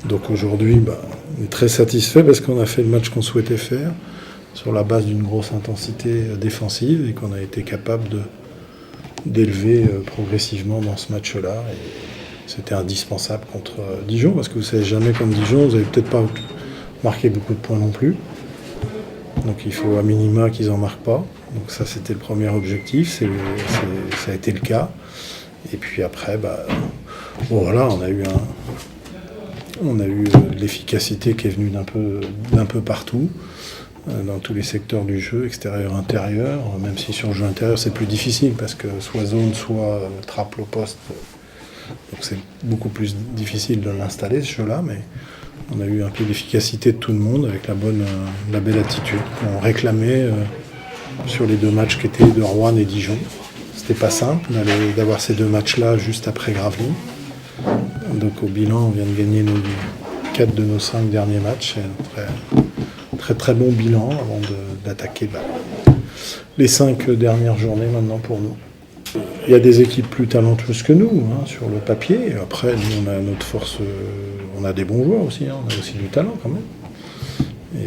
Donc aujourd'hui, on est très satisfait parce qu'on a fait le match qu'on souhaitait faire sur la base d'une grosse intensité défensive et qu'on a été capable d'élever progressivement dans ce match-là. Et c'était indispensable contre Dijon parce que vous ne savez jamais contre Dijon, vous n'avez peut-être pas marqué beaucoup de points non plus. Donc il faut à minima qu'ils n'en marquent pas. Donc ça c'était le premier objectif, ça a été le cas. Et puis après, voilà, on a eu de l'efficacité qui est venue d'un peu partout, dans tous les secteurs du jeu, extérieur, intérieur, même si sur le jeu intérieur c'est plus difficile parce que soit zone, soit trappe au poste. Donc c'est beaucoup plus difficile de l'installer ce jeu-là, mais on a eu un peu d'efficacité de tout le monde avec la belle attitude qu'on réclamait sur les deux matchs qui étaient de Roanne et Dijon. C'était pas simple d'avoir ces deux matchs-là juste après Gravelines. Donc au bilan, on vient de gagner 4 de nos 5 derniers matchs. C'est un très très bon bilan avant d'attaquer les 5 dernières journées maintenant pour nous. Il y a des équipes plus talentueuses que nous sur le papier. Après, nous, on a notre force, on a des bons joueurs aussi, on a aussi du talent quand même.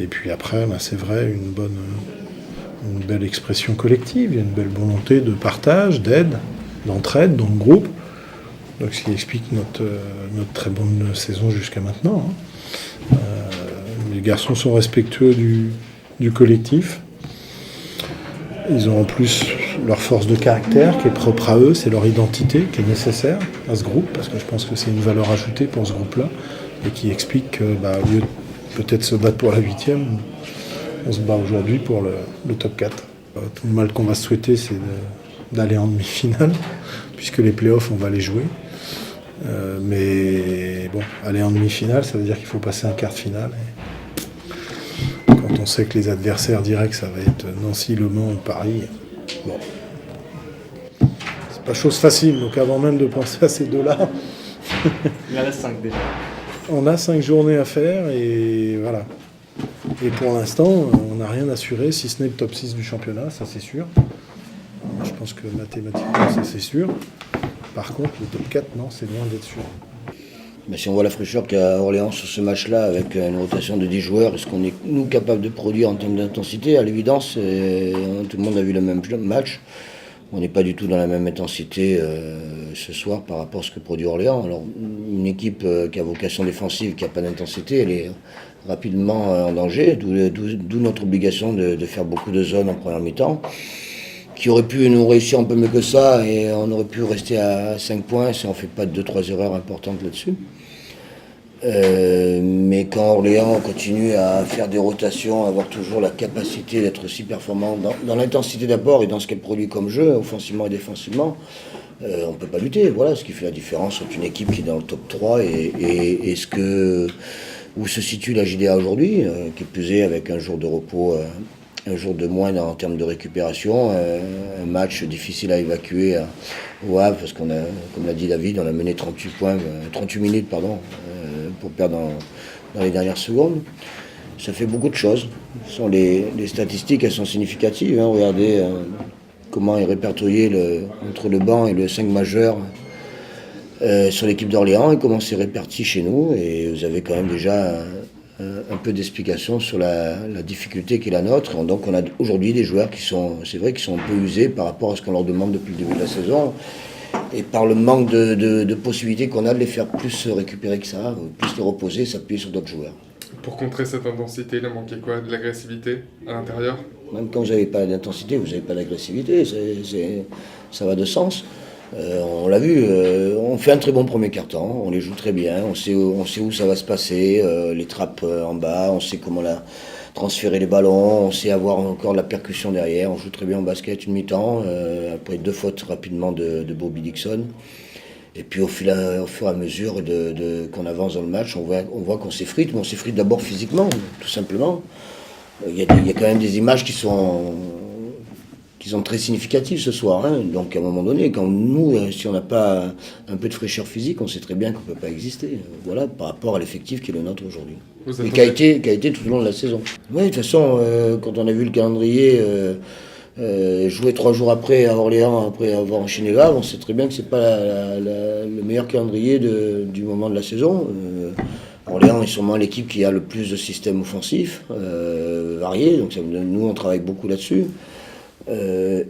Et puis après, c'est vrai, une belle expression collective, il y a une belle volonté de partage, d'aide, d'entraide dans le groupe. Donc, ce qui explique notre très bonne saison jusqu'à maintenant. Les garçons sont respectueux du collectif. Ils ont en plus leur force de caractère qui est propre à eux, c'est leur identité qui est nécessaire à ce groupe, parce que je pense que c'est une valeur ajoutée pour ce groupe-là, et qui explique qu'au lieu de peut-être se battre pour la 8e, on se bat aujourd'hui pour le top 4. Tout le mal qu'on va se souhaiter, c'est d'aller en demi-finale, puisque les playoffs, on va les jouer. Mais bon, aller en demi-finale, ça veut dire qu'il faut passer un quart de finale. Quand on sait que les adversaires directs, ça va être Nancy, Le Mans ou Paris, bon, c'est pas chose facile. Donc avant même de penser à ces deux-là, il en reste 5 déjà. On a 5 journées à faire et voilà. Et pour l'instant, on n'a rien assuré, si ce n'est le top 6 du championnat, ça c'est sûr. Je pense que mathématiquement, ça c'est sûr. Par contre, le top 4, non, c'est loin d'être sûr. Mais si on voit la fraîcheur qu'a Orléans sur ce match-là, avec une rotation de 10 joueurs, est-ce qu'on est, nous, capable de produire en termes d'intensité? À l'évidence, tout le monde a vu le même match. On n'est pas du tout dans la même intensité ce soir par rapport à ce que produit Orléans. Alors, une équipe qui a vocation défensive, qui n'a pas d'intensité, elle est rapidement en danger, d'où notre obligation de faire beaucoup de zones en première mi-temps, qui aurait pu nous réussir un peu mieux que ça, et on aurait pu rester à 5 points si on ne fait pas 2-3 erreurs importantes là-dessus. Mais quand Orléans continue à faire des rotations, à avoir toujours la capacité d'être aussi performant dans l'intensité d'abord et dans ce qu'elle produit comme jeu, offensivement et défensivement, on ne peut pas lutter. Voilà ce qui fait la différence entre une équipe qui est dans le top 3 et où se situe la JDA aujourd'hui, qui est plus avec un jour de repos, un jour de moins en termes de récupération, un match difficile à évacuer au Havre, parce qu'on a, comme l'a dit David, on a mené 38 minutes pour perdre dans les dernières secondes. Ça fait beaucoup de choses. Les statistiques, elles sont significatives. Regardez comment est répertorié entre le banc et le 5 majeur sur l'équipe d'Orléans et comment c'est réparti chez nous. Et vous avez quand même déjà un peu d'explication sur la difficulté qui est la nôtre. Donc on a aujourd'hui des joueurs qui sont un peu usés par rapport à ce qu'on leur demande depuis le début de la saison. Et par le manque de possibilités qu'on a de les faire plus récupérer que ça, plus les reposer, s'appuyer sur d'autres joueurs. Pour contrer cette intensité, il a manqué quoi? De l'agressivité à l'intérieur? Même quand vous n'avez pas d'intensité, vous n'avez pas d'agressivité, ça va de sens. On l'a vu, on fait un très bon premier quart-temps, on les joue très bien, on sait où ça va se passer, les trappes en bas, on sait comment transférer les ballons, on sait avoir encore la percussion derrière, on joue très bien en basket une mi-temps, après 2 fautes rapidement de Bobby Dixon. Et puis au fur et à mesure qu'on avance dans le match, on voit qu'on s'effrite, mais on s'effrite d'abord physiquement, tout simplement. Il y a quand même des images qui sont qui sont très significatives ce soir. Hein. Donc à un moment donné, quand nous, si on n'a pas un peu de fraîcheur physique, on sait très bien qu'on ne peut pas exister. Voilà, par rapport à l'effectif qui est le nôtre aujourd'hui. Et qui a été tout au long de la saison. Oui, de toute façon, quand on a vu le calendrier jouer 3 jours après à Orléans, après avoir enchaîné là, on sait très bien que c'est pas le meilleur calendrier du moment de la saison. Orléans est sûrement l'équipe qui a le plus de systèmes offensifs variés, donc nous on travaille beaucoup là-dessus.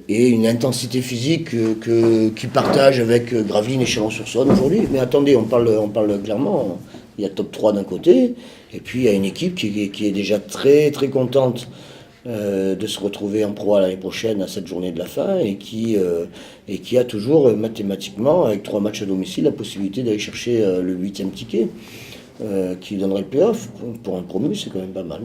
Et une intensité physique qui partage avec Gravelines et Chalon-sur-Saône aujourd'hui. Mais attendez, on parle clairement, il y a top 3 d'un côté, et puis il y a une équipe qui est déjà très très contente de se retrouver en Pro A l'année prochaine à cette journée de la fin, et qui a toujours mathématiquement, avec 3 matchs à domicile, la possibilité d'aller chercher le 8e ticket qui donnerait le play-off. Pour un promu, c'est quand même pas mal.